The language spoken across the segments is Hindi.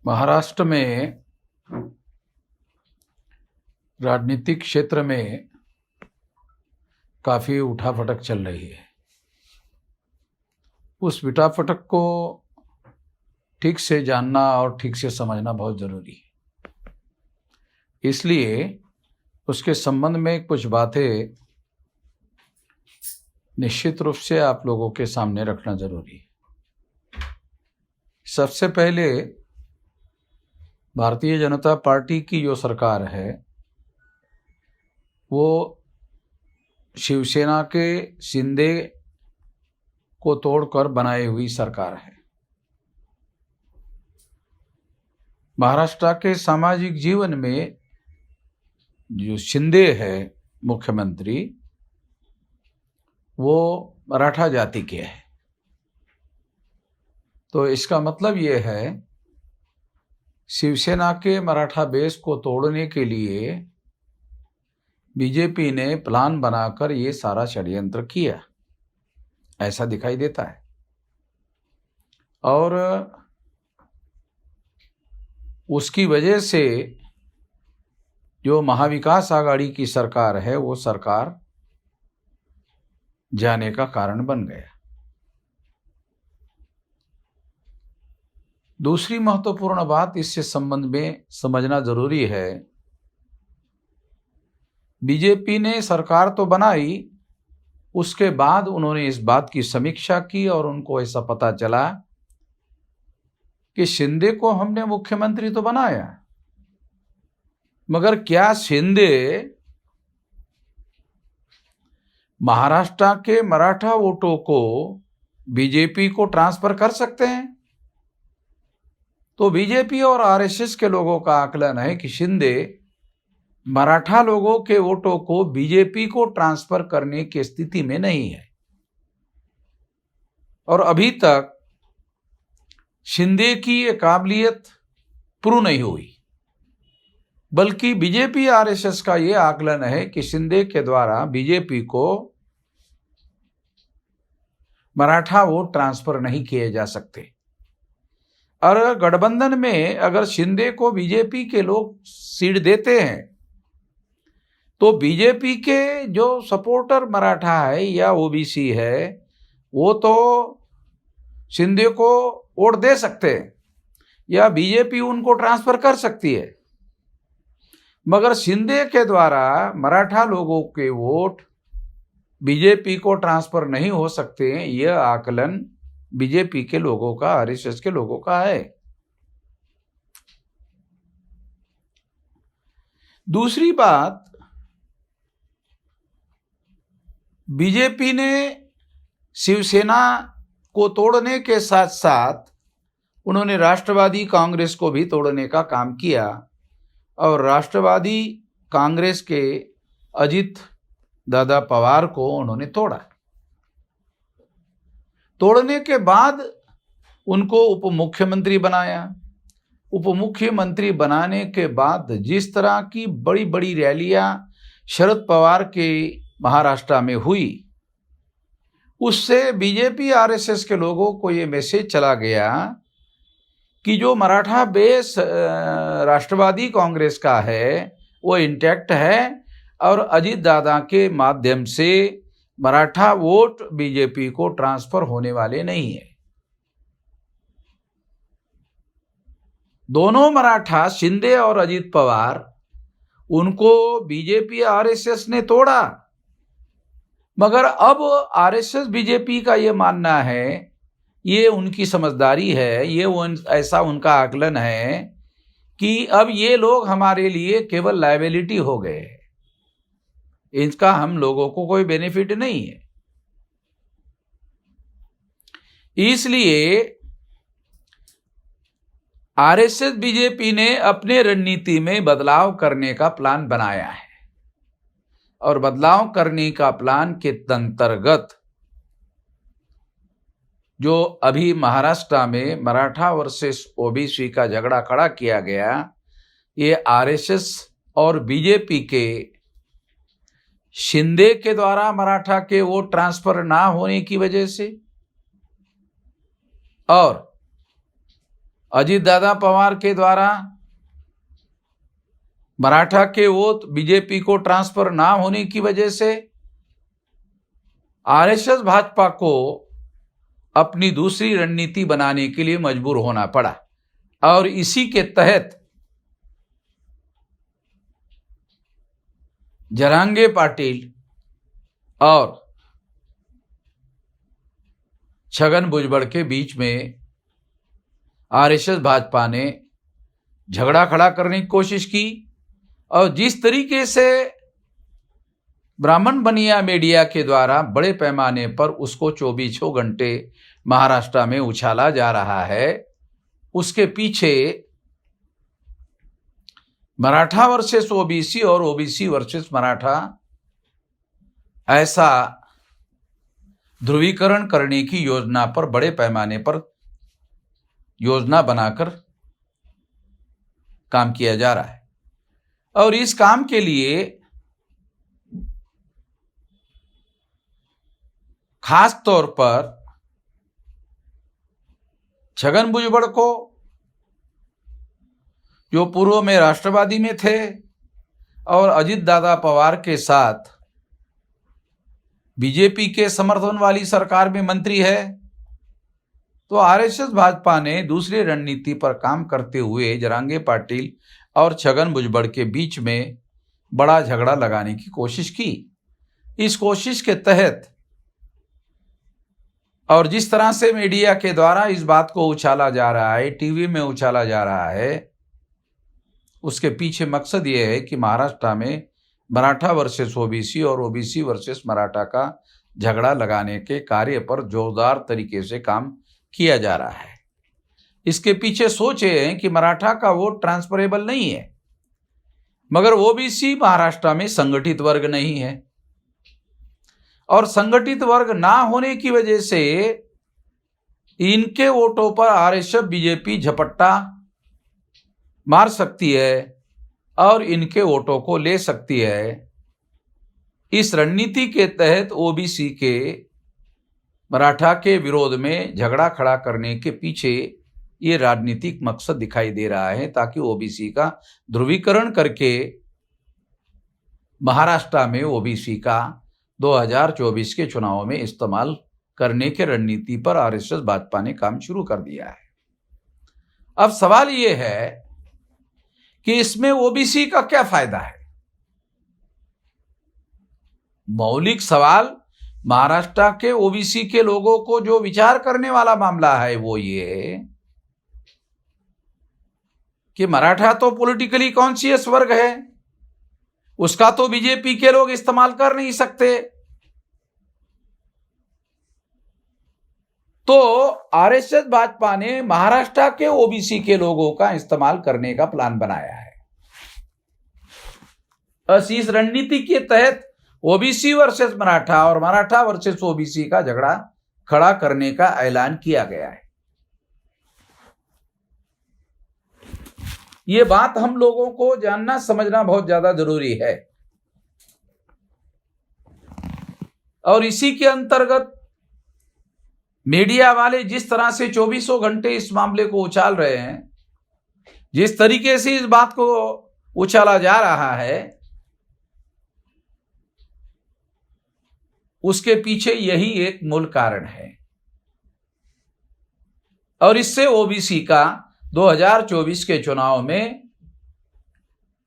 महाराष्ट्र में राजनीतिक क्षेत्र में काफ़ी उठापटक चल रही है। उस उठापटक को ठीक से जानना और ठीक से समझना बहुत ज़रूरी है। इसलिए उसके संबंध में कुछ बातें निश्चित रूप से आप लोगों के सामने रखना ज़रूरी है। सबसे पहले भारतीय जनता पार्टी की जो सरकार है वो शिवसेना के शिंदे को तोड़कर बनाई हुई सरकार है। महाराष्ट्र के सामाजिक जीवन में जो शिंदे है मुख्यमंत्री, वो मराठा जाति के है। तो इसका मतलब ये है शिवसेना के मराठा बेस को तोड़ने के लिए बीजेपी ने प्लान बनाकर ये सारा षड्यंत्र किया, ऐसा दिखाई देता है। और उसकी वजह से जो महाविकास आघाड़ी की सरकार है वो सरकार जाने का कारण बन गया। दूसरी महत्वपूर्ण बात इससे संबंध में समझना जरूरी है, बीजेपी ने सरकार तो बनाई, उसके बाद उन्होंने इस बात की समीक्षा की और उनको ऐसा पता चला कि शिंदे को हमने मुख्यमंत्री तो बनाया, मगर क्या शिंदे महाराष्ट्र के मराठा वोटों को बीजेपी को ट्रांसफर कर सकते हैं? तो बीजेपी और आरएसएस के लोगों का आकलन है कि शिंदे मराठा लोगों के वोटों को बीजेपी को ट्रांसफर करने की स्थिति में नहीं है। और अभी तक शिंदे की ये काबिलियत प्रूव नहीं हुई, बल्कि बीजेपी आरएसएस का ये आकलन है कि शिंदे के द्वारा बीजेपी को मराठा वोट ट्रांसफर नहीं किए जा सकते। और गठबंधन में अगर शिंदे को बीजेपी के लोग सीट देते हैं तो बीजेपी के जो सपोर्टर मराठा है या ओबीसी है वो तो शिंदे को वोट दे सकते हैं या बीजेपी उनको ट्रांसफर कर सकती है, मगर शिंदे के द्वारा मराठा लोगों के वोट बीजेपी को ट्रांसफर नहीं हो सकते हैं। यह आकलन बीजेपी के लोगों का, आरएसएस के लोगों का है। दूसरी बात, बीजेपी ने शिवसेना को तोड़ने के साथ साथ उन्होंने राष्ट्रवादी कांग्रेस को भी तोड़ने का काम किया और राष्ट्रवादी कांग्रेस के अजित दादा पवार को उन्होंने तोड़ा। तोड़ने के बाद उनको उप मुख्यमंत्री बनाया। उप मुख्यमंत्री बनाने के बाद जिस तरह की बड़ी बड़ी रैलियां शरद पवार के महाराष्ट्र में हुई, उससे बीजेपी आरएसएस के लोगों को ये मैसेज चला गया कि जो मराठा बेस राष्ट्रवादी कांग्रेस का है वो इंटैक्ट है और अजित दादा के माध्यम से मराठा वोट बीजेपी को ट्रांसफर होने वाले नहीं है। दोनों मराठा शिंदे और अजित पवार, उनको बीजेपी आरएसएस ने तोड़ा, मगर अब आरएसएस बीजेपी का ये मानना है, ये उनकी समझदारी है, ये ऐसा उनका आकलन है कि अब ये लोग हमारे लिए केवल लायबिलिटी हो गए, इसका हम लोगों को कोई बेनिफिट नहीं है। इसलिए आरएसएस बीजेपी ने अपने रणनीति में बदलाव करने का प्लान बनाया है और बदलाव करने का प्लान के अंतर्गत जो अभी महाराष्ट्र में मराठा वर्सेस ओबीसी का झगड़ा खड़ा किया गया, ये आरएसएस और बीजेपी के शिंदे के द्वारा मराठा के वोट ट्रांसफर ना होने की वजह से और अजित दादा पवार के द्वारा मराठा के वोट बीजेपी को ट्रांसफर ना होने की वजह से आरएसएस भाजपा को अपनी दूसरी रणनीति बनाने के लिए मजबूर होना पड़ा और इसी के तहत जरांगे पाटिल और छगन भुजबल के बीच में आरएसएस भाजपा ने झगड़ा खड़ा करने की कोशिश की और जिस तरीके से ब्राह्मण बनिया मीडिया के द्वारा बड़े पैमाने पर उसको 24 घंटे महाराष्ट्र में उछाला जा रहा है, उसके पीछे मराठा वर्सेस ओबीसी और ओबीसी वर्सेस मराठा ऐसा ध्रुवीकरण करने की योजना पर बड़े पैमाने पर योजना बनाकर काम किया जा रहा है। और इस काम के लिए खास तौर पर छगन भुजबल को, जो पूर्व में राष्ट्रवादी में थे और अजित दादा पवार के साथ बीजेपी के समर्थन वाली सरकार में मंत्री है, तो आरएसएस भाजपा ने दूसरी रणनीति पर काम करते हुए जरांगे पाटिल और छगन भुजबल के बीच में बड़ा झगड़ा लगाने की कोशिश की। इस कोशिश के तहत और जिस तरह से मीडिया के द्वारा इस बात को उछाला जा रहा है, टीवी में उछाला जा रहा है, उसके पीछे मकसद ये है कि महाराष्ट्र में मराठा वर्सेस ओबीसी और ओबीसी वर्सेस मराठा का झगड़ा लगाने के कार्य पर जोरदार तरीके से काम किया जा रहा है। इसके पीछे सोच ये है कि मराठा का वोट ट्रांसफरेबल नहीं है, मगर ओबीसी महाराष्ट्र में संगठित वर्ग नहीं है और संगठित वर्ग ना होने की वजह से इनके वोटों पर आरएसएस बीजेपी झपट्टा मार सकती है और इनके वोटों को ले सकती है। इस रणनीति के तहत ओबीसी के मराठा के विरोध में झगड़ा खड़ा करने के पीछे ये राजनीतिक मकसद दिखाई दे रहा है, ताकि ओबीसी का ध्रुवीकरण करके महाराष्ट्र में ओबीसी का 2024 के चुनाव में इस्तेमाल करने के रणनीति पर आरएसएस भाजपा ने काम शुरू कर दिया है। अब सवाल ये है कि इसमें ओबीसी का क्या फायदा है। मौलिक सवाल महाराष्ट्र के ओबीसी के लोगों को जो विचार करने वाला मामला है वो ये कि मराठा तो पॉलिटिकली कॉन्शियस वर्ग है, उसका तो बीजेपी के लोग इस्तेमाल कर नहीं सकते, तो आरएसएस भाजपा ने महाराष्ट्र के ओबीसी के लोगों का इस्तेमाल करने का प्लान बनाया है। इस रणनीति के तहत ओबीसी वर्सेस मराठा और मराठा वर्सेस ओबीसी का झगड़ा खड़ा करने का ऐलान किया गया है। ये बात हम लोगों को जानना समझना बहुत ज्यादा जरूरी है और इसी के अंतर्गत मीडिया वाले जिस तरह से 24 घंटे इस मामले को उछाल रहे हैं, जिस तरीके से इस बात को उछाला जा रहा है, उसके पीछे यही एक मूल कारण है और इससे ओबीसी का 2024 के चुनाव में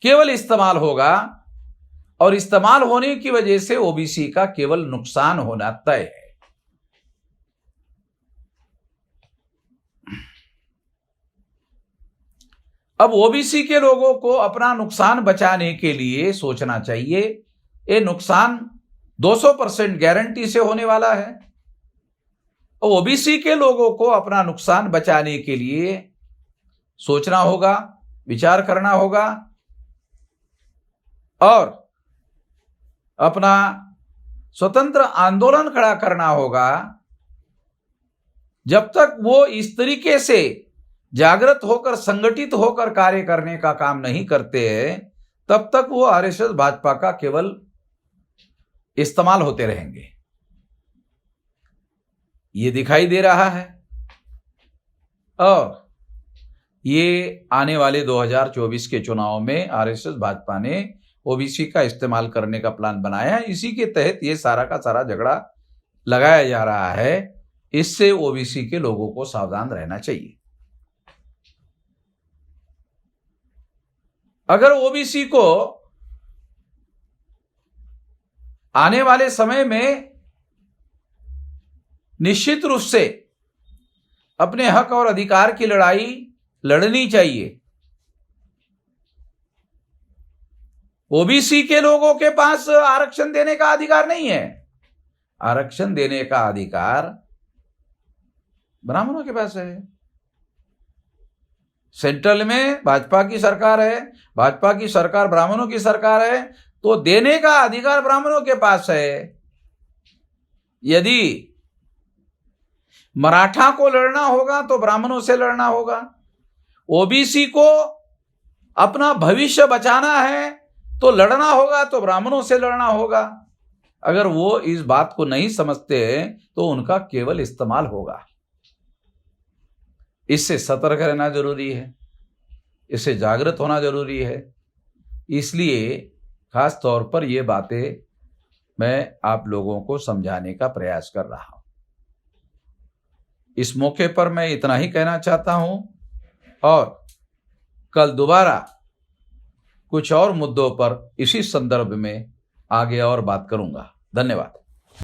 केवल इस्तेमाल होगा और इस्तेमाल होने की वजह से ओबीसी का केवल नुकसान होना तय है। अब ओबीसी के लोगों को अपना नुकसान बचाने के लिए सोचना चाहिए। ये नुकसान 200% गारंटी से होने वाला है। ओबीसी के लोगों को अपना नुकसान बचाने के लिए सोचना होगा, विचार करना होगा और अपना स्वतंत्र आंदोलन खड़ा करना होगा। जब तक वो इस तरीके से जागृत होकर, संगठित होकर कार्य करने का काम नहीं करते हैं, तब तक वो आरएसएस भाजपा का केवल इस्तेमाल होते रहेंगे। ये दिखाई दे रहा है और ये आने वाले 2024 के चुनाव में आरएसएस भाजपा ने ओबीसी का इस्तेमाल करने का प्लान बनाया है। इसी के तहत ये सारा का सारा झगड़ा लगाया जा रहा है। इससे ओबीसी के लोगों को सावधान रहना चाहिए। अगर ओबीसी को आने वाले समय में निश्चित रूप से अपने हक और अधिकार की लड़ाई लड़नी चाहिए। ओबीसी के लोगों के पास आरक्षण देने का अधिकार नहीं है। आरक्षण देने का अधिकार ब्राह्मणों के पास है। सेंट्रल में भाजपा की सरकार है, भाजपा की सरकार ब्राह्मणों की सरकार है, तो देने का अधिकार ब्राह्मणों के पास है। यदि मराठा को लड़ना होगा तो ब्राह्मणों से लड़ना होगा। ओबीसी को अपना भविष्य बचाना है तो लड़ना होगा तो ब्राह्मणों से लड़ना होगा। अगर वो इस बात को नहीं समझते तो उनका केवल इस्तेमाल होगा। इससे सतर्क रहना जरूरी है, इससे जागृत होना जरूरी है। इसलिए खास तौर पर ये बातें मैं आप लोगों को समझाने का प्रयास कर रहा हूं। इस मौके पर मैं इतना ही कहना चाहता हूं और कल दोबारा कुछ और मुद्दों पर इसी संदर्भ में आगे और बात करूंगा। धन्यवाद।